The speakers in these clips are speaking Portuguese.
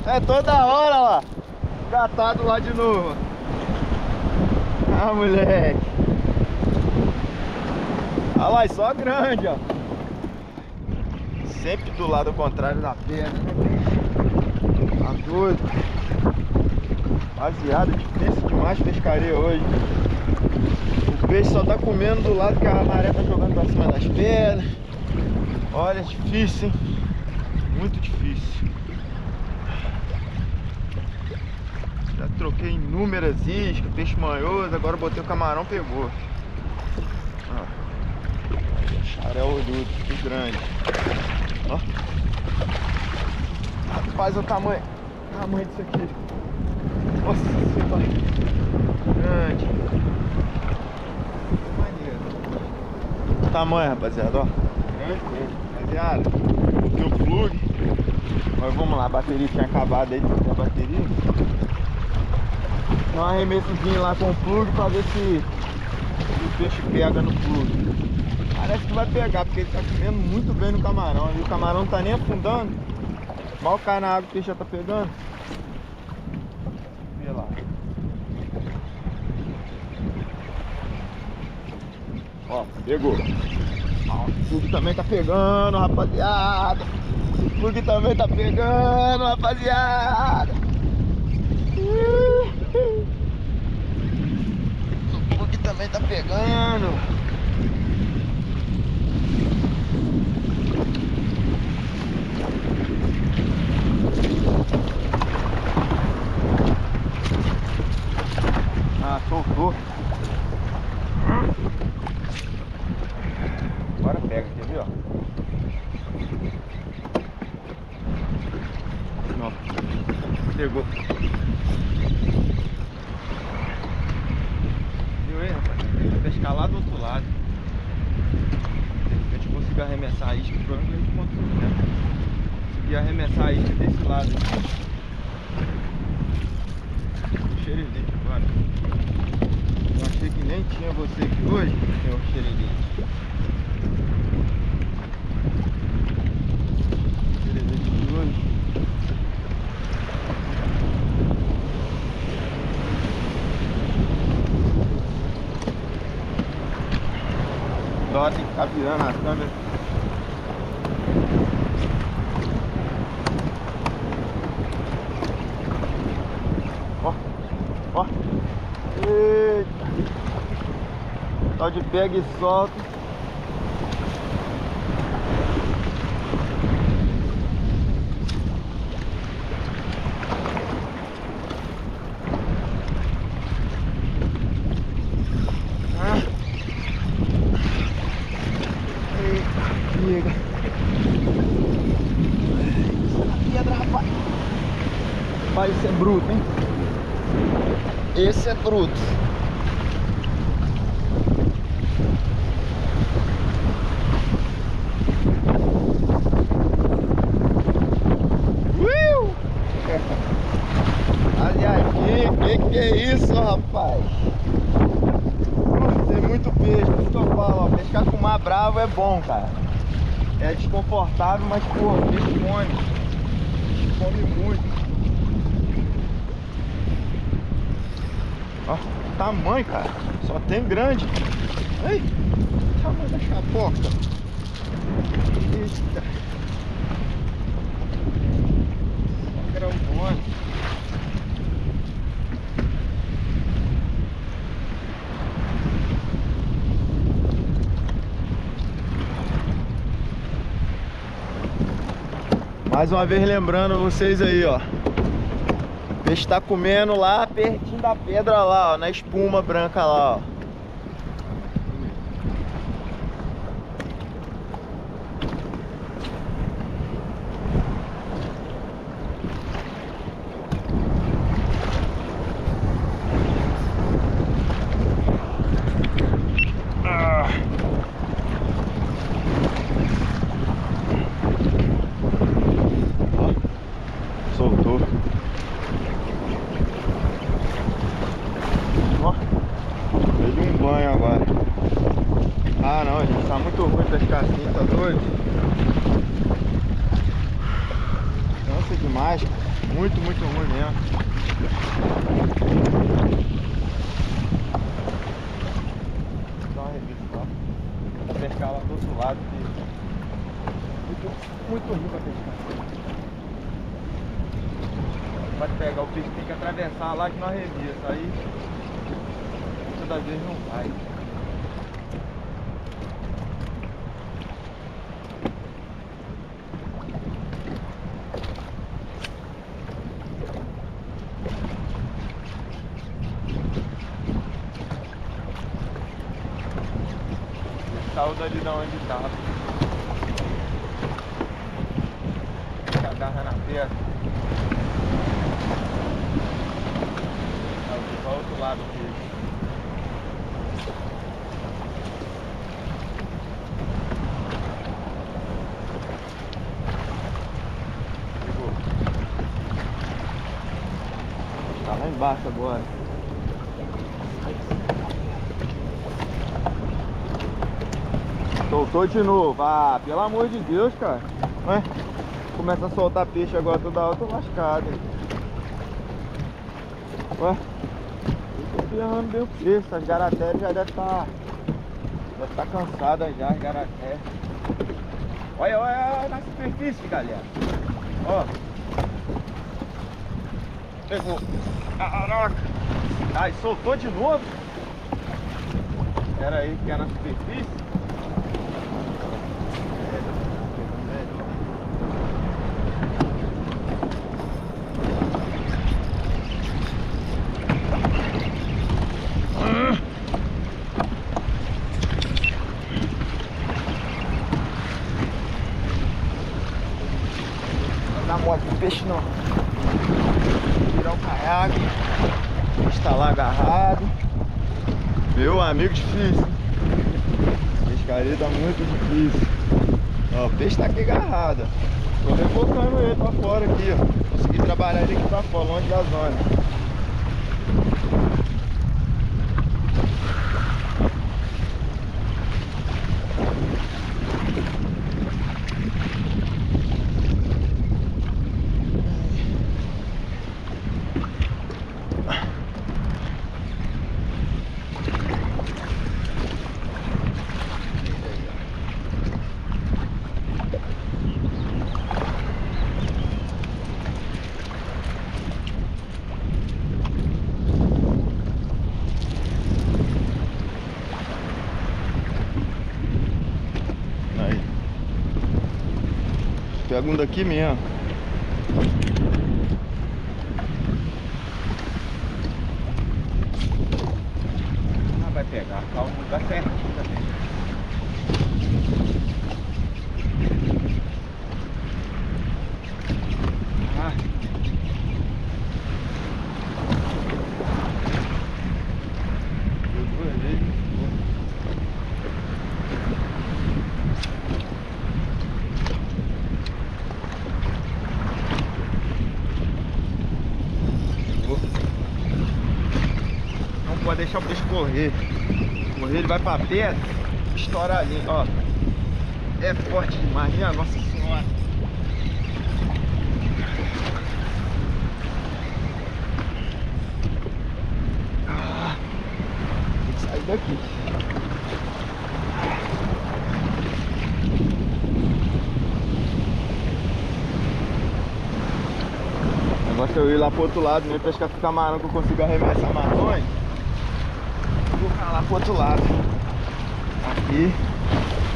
É toda hora lá. Gatado lá de novo. Ah, moleque. Olha lá, só grande, ó. Sempre do lado contrário da pedra, né? Tá doido. Rapaziada, difícil demais pescaria hoje. O peixe só tá comendo do lado que a maré tá jogando pra cima das pedras. Olha, é difícil, hein? Muito difícil. Já troquei inúmeras iscas, peixe manhoso, agora botei o camarão, pegou. Ó. Xaré olhudo, que grande. Ó. Rapaz, o tamanho disso aqui. Nossa senhora. Grande. Maneiro. Tamanho, rapaziada, ó. Grande mesmo. Rapaziada, botei o plug. Mas vamos lá, a bateria tinha acabado aí, troquei a bateria. Dá um arremessozinho lá com o plug pra ver se o peixe pega no plug. Parece que vai pegar, porque ele tá comendo muito bem no camarão. E o camarão não tá nem afundando. Mal cai na água, o peixe já tá pegando. Vê lá. Ó, pegou. Ó, o plug também tá pegando, rapaziada. O plug também tá pegando, rapaziada. O plug também tá pegando. Ah, soltou. Agora pega, quer ver, ó? Não. Pegou. Viu aí, rapaz? Tem que pescar lá do outro lado. De repente eu consigo arremessar a isca, o problema é que a gente consigo, né? Consegui arremessar a isca desse lado aqui. Xerelite agora. Eu achei que nem tinha você aqui hoje, senhor xerelite. Xerelite de hoje. Só tem que ficar virando a câmera. Ó, ó. Eita. Tal de pega e solta. Pedra, rapaz. Rapaz, esse é bruto, hein? Esse é bruto. Olha aqui, que é isso, rapaz? Tem muito peixe, por isso que eu falo, ó, pescar com mar bravo é bom, cara. É desconfortável, mas pô, o peixe come muito. Ó, tamanho, cara. Só tem grande. Ai, tamanho da chapoca. Eita. Só grandona. Mais uma vez lembrando vocês aí, ó. O peixe tá comendo lá pertinho da pedra lá, ó, na espuma branca lá, ó. Soltou. Ó, dei um banho agora. Ah não, gente, tá muito ruim pescar assim, tá doido? cansa demais, muito ruim mesmo. Dá uma revista lá. Vou pescar lá do outro lado, que muito ruim pra pescar. Pode pegar o peixe, tem que atravessar lá que nós revista, aí toda vez não vai. Saiu dali de onde tava. Se agarra na pedra. Saiu para o outro lado dele. Pegou. Tá lá embaixo agora. Soltou de novo. Ah, pelo amor de Deus, cara. Ué? Começa a soltar peixe agora toda hora, eu tô lascado. Ué? Eu tô ferrando bem o peixe. As garatérias já devem estar cansadas já, as garatérias. Olha na superfície, galera. Ó. Pegou. Caraca. Ai, soltou de novo. Espera aí, que é na superfície. Peixe não. Tirar o caiaque. Está lá agarrado. Meu amigo, difícil. Pescaria tá muito difícil. Ó, o peixe tá aqui agarrado. Tô refocando ele pra fora aqui, ó. Consegui trabalhar ele aqui pra fora, longe da zona. Pega um daqui mesmo. Ah, vai pegar, calma, no lugar certinho também. Ah. Pegou ali. Pode deixar o peixe correr. Correr, ele vai pra pedra, estoura ali, ó. É forte demais, minha nossa senhora. Tem que sair daqui. O negócio é eu ir lá pro outro lado, né? Pescar com camarão, que eu consigo arremessar marrões. Vou ficar lá pro outro lado.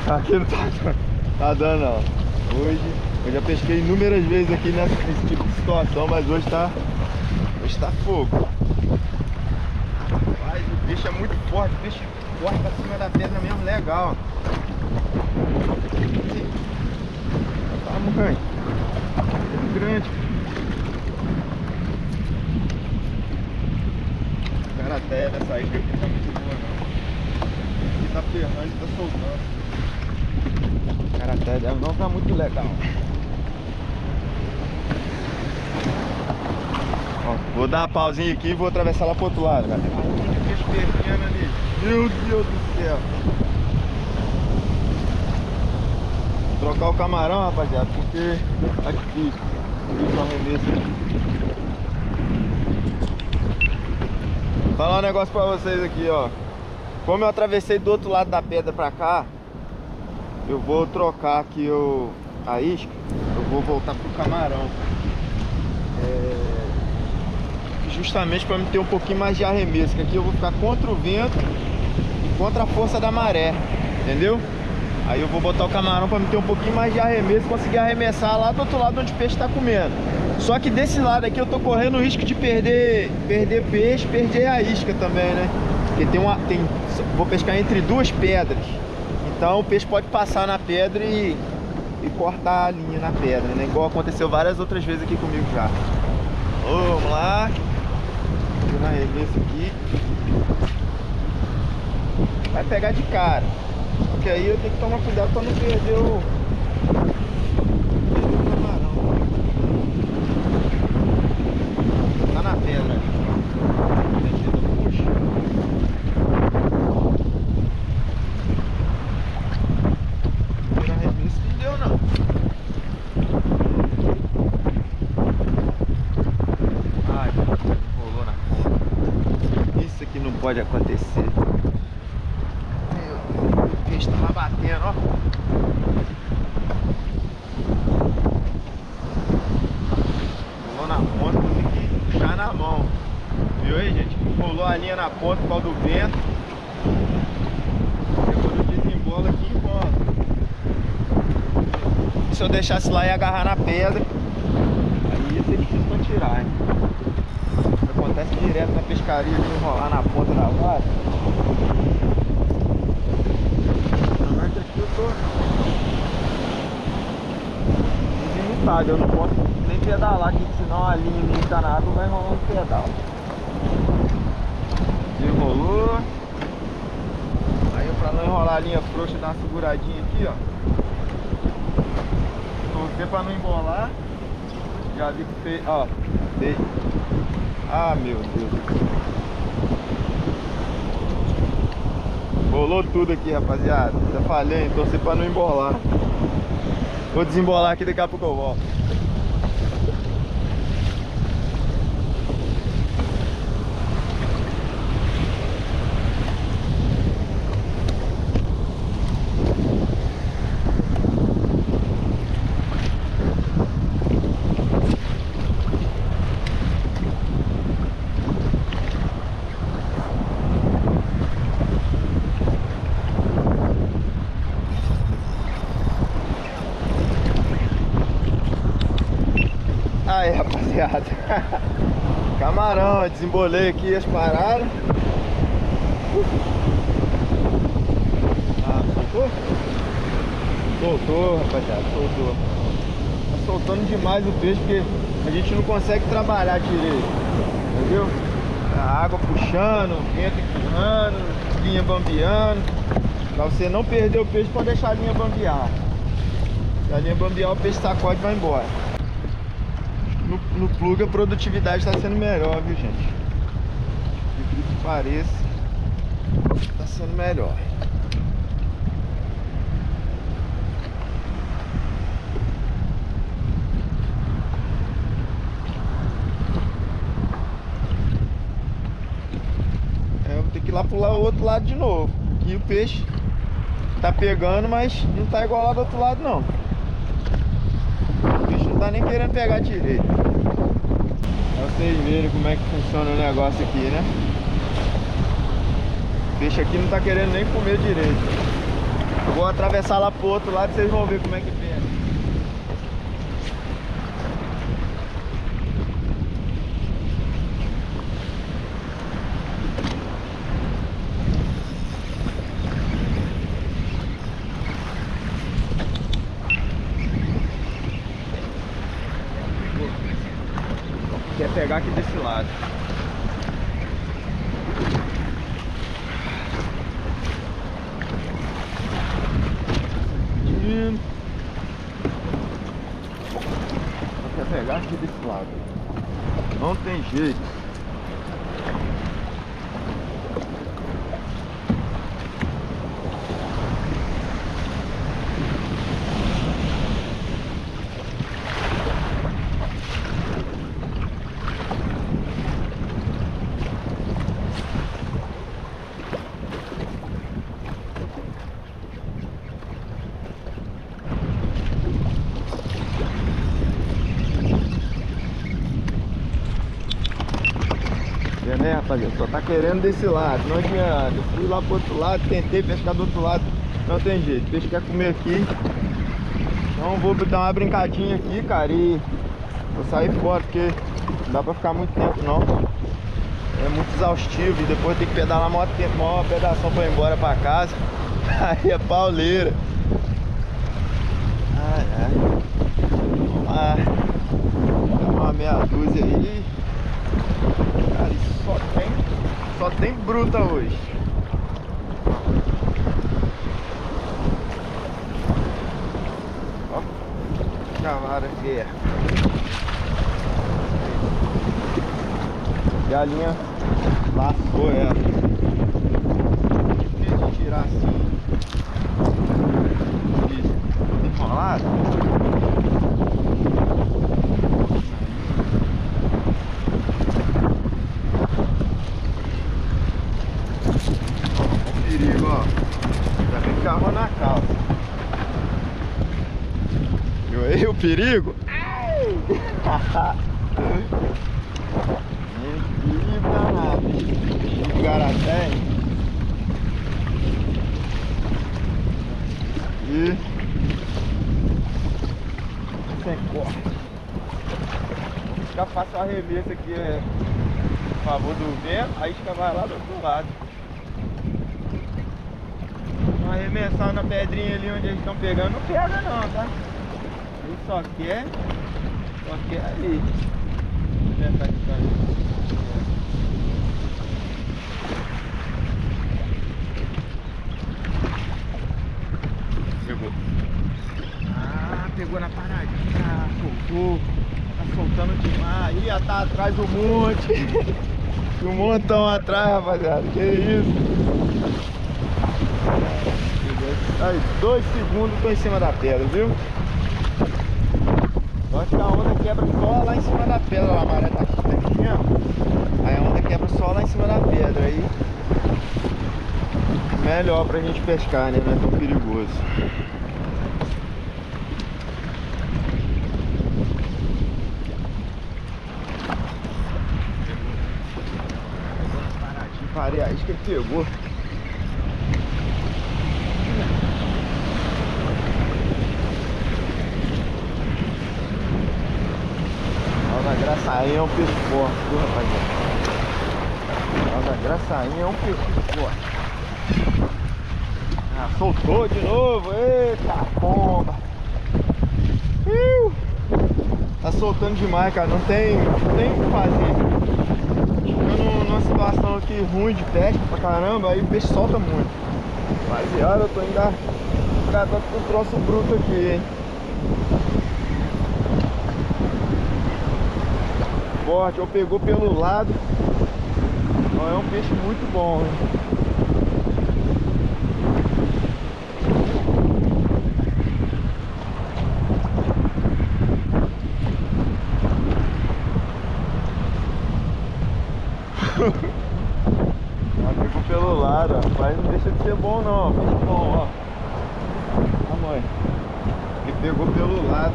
Aqui não tá dando não. Hoje eu já pesquei inúmeras vezes aqui nesse tipo de situação, mas hoje tá fogo. Rapaz, o peixe é muito forte, o peixe corre pra cima da pedra mesmo, legal. Tá mãe, é grande. Cara, até dessa aí aqui tá muito boa não. Aqui tá ferrando, tá soltando. Cara, até deve não tá muito legal. Ó, vou dar uma pausinha aqui e vou atravessar lá pro outro lado, galera. Olha que peixe pequeno ali. Meu Deus do céu. Vou trocar o camarão, rapaziada, porque tá difícil. Isso, arremesso. Vou falar um negócio pra vocês aqui, ó. Como eu atravessei do outro lado da pedra pra cá, eu vou trocar aqui a isca. Eu vou voltar pro camarão. Justamente para me ter um pouquinho mais de arremesso, que aqui eu vou ficar contra o vento e contra a força da maré, entendeu? Aí eu vou botar o camarão para me ter um pouquinho mais de arremesso e conseguir arremessar lá do outro lado onde o peixe está comendo. Só que desse lado aqui eu tô correndo o risco de perder peixe, perder a isca também, né? Porque vou pescar entre duas pedras, então o peixe pode passar na pedra e cortar a linha na pedra, né? Igual aconteceu várias outras vezes aqui comigo já. Vamos lá. Vou na arremesso aqui. Vai pegar de cara. Porque aí eu tenho que tomar cuidado para não perder o camarão. Tá na pedra ali. Puxa. Primeiro arremesso não deu não. Ai, rolou na ponta. Isso aqui não pode acontecer. O peixe tava batendo, ó. Rolou na ponta, tem que puxar na mão. Viu aí, gente? Rolou a linha na ponta por causa do vento. Quando eu desembola aqui em volta. Se eu deixasse lá e agarrar na pedra, aí ia ser difícil pra tirar, hein? Acontece direto na pescaria de enrolar na ponta da vara. Mas aqui eu tô desimitado, eu não posso nem pedalar aqui, senão a linha minha que tá na água vai enrolar no pedal. Desenrolou. Aí pra não enrolar a linha frouxa, dar uma seguradinha aqui, ó. Torcer pra não embolar. Já vi que fez, ó. Fez. Ah, meu Deus. Rolou tudo aqui, rapaziada. Já falei, hein? Torcer pra não embolar. Vou desembolar aqui, daqui a pouco eu volto. Aí, rapaziada. Camarão, desembolei aqui as paradas. Ah, soltou? Soltou, rapaziada, soltou. Tá soltando demais o peixe porque a gente não consegue trabalhar direito, entendeu? A água puxando, vento empurrando, linha bambeando. Pra você não perder o peixe, pode deixar a linha bambear. Se a linha bambear, o peixe sacode e vai embora. No plug a produtividade está sendo melhor, viu, gente? Por incrível que pareça, está sendo melhor. Eu vou ter que ir lá pular o outro lado de novo. Aqui o peixe tá pegando, mas não tá igual lá do outro lado, não. O peixe não tá nem querendo pegar direito. Pra vocês verem como é que funciona o negócio aqui, né? O peixe aqui não tá querendo nem comer direito. Eu vou atravessar lá pro outro lado e vocês vão ver como é que pega. Quer pegar aqui desse lado. Quer pegar aqui desse lado. Não tem jeito. rapaziada. Só tá querendo desse lado, não adianta. Eu fui lá pro outro lado, tentei pescar do outro lado, não tem jeito. O peixe quer comer aqui. Então vou dar uma brincadinha aqui, cara, e vou sair fora, porque não dá pra ficar muito tempo não. É muito exaustivo e depois tem que pedalar maior tempo, maior pedação pra ir embora pra casa. Aí é pauleira. Ai, ai. Vamos lá. Dá uma meia dúzia aí. Cara, isso só tem bruta hoje. Ó, cavara aqui. Galinha laçou ela. Difícil de tirar assim. Enrolado. Perigo, ó. Já vem carro na calça. Viu aí o perigo? Perigo danado. Perigo garaté. E sem corte. Já faço o arremesso aqui a favor do vento, aí isca vai lá do outro lado. Arremessar na pedrinha ali onde eles estão pegando, não pega não, tá? Ele só quer ali. Deixa eu ver aqui, cara. Pegou. Ah, pegou na paradinha, soltou. Tá soltando demais. Ih, tá atrás do monte. Um montão atrás, rapaziada. Que isso? Aí, 2 segundos tô em cima da pedra, viu? Eu acho que a onda quebra só lá em cima da pedra, lá, a maré tá aqui, ó. Aí a onda quebra só lá em cima da pedra, aí melhor pra gente pescar, né? Não é tão perigoso. Parei a isca e pegou. Graçainha é um peixe forte, viu, rapaziada? Graçainha é um peixe forte. Ah, soltou de novo. Eita, pomba. Tá soltando demais, cara. Não tem o que fazer. Ficando numa situação aqui ruim de pesca pra caramba, aí o peixe solta muito. Rapaziada, eu tô ainda tratando com o troço bruto aqui, hein? Forte, ou pegou pelo lado. Então é um peixe muito bom, hein? Pegou pelo lado, ó. Mas não deixa de ser bom não, peixe bom, ó. Ó, mãe. Ele pegou pelo lado.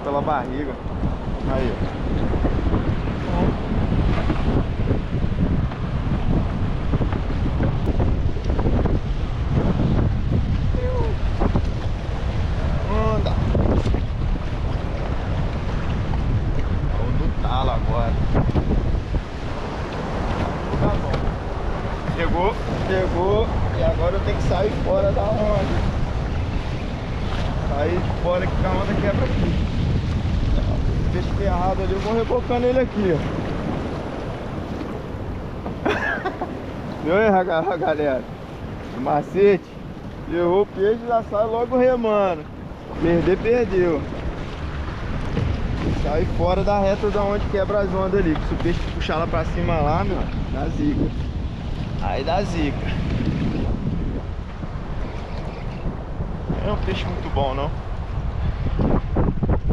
Pela barriga. Aí, ó. Anda. Vamos no talo agora. Tá bom. Chegou. E agora eu tenho que sair fora da onda. Sair de fora que a onda quebra aqui. Peixe ferrado ali, eu vou rebocando ele aqui, ó. Viu aí, galera? O macete. Errou o peixe, já sai logo remando. Perder, perdeu. Sai fora da reta da onde quebra as ondas ali. Se o peixe puxar lá pra cima lá, meu, dá zica. Aí dá zica. É um peixe muito bom, não?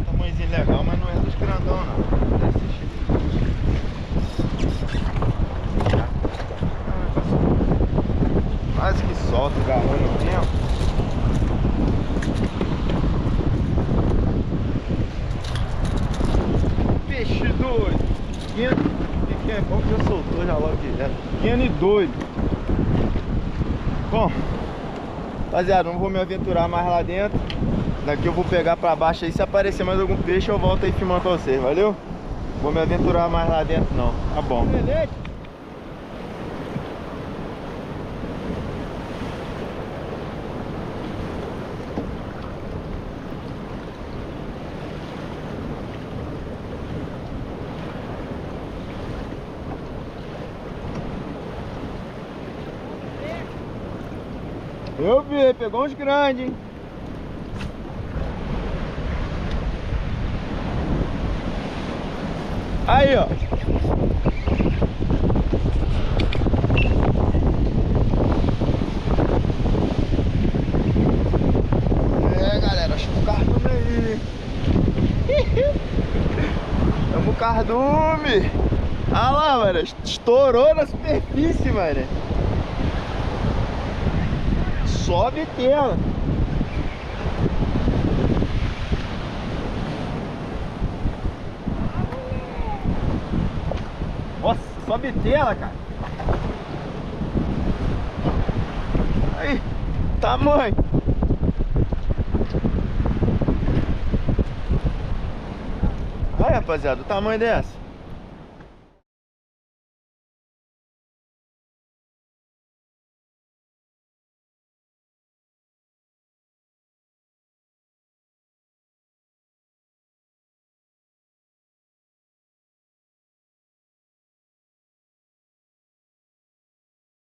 Tamanhozinho legal, mas não é dos grandão, não. Deve ser cheio. Quase que solta o garrão no tempo. é bom que já soltou já logo direto. Pequeno e doido. Bom, rapaziada, não vou me aventurar mais lá dentro. Daqui eu vou pegar pra baixo aí. Se aparecer mais algum peixe, eu volto aí filmando pra vocês, valeu? Vou me aventurar mais lá dentro não. Tá bom. Eu vi, pegou uns grandes, hein? Aí, ó. É, galera, chama o cardume aí. Chama o cardume. Ah lá, mano, estourou na superfície, mano. Sobe tela. Nossa, sobe tela, cara. Aí, tamanho. Aí, rapaziada, o tamanho dessa.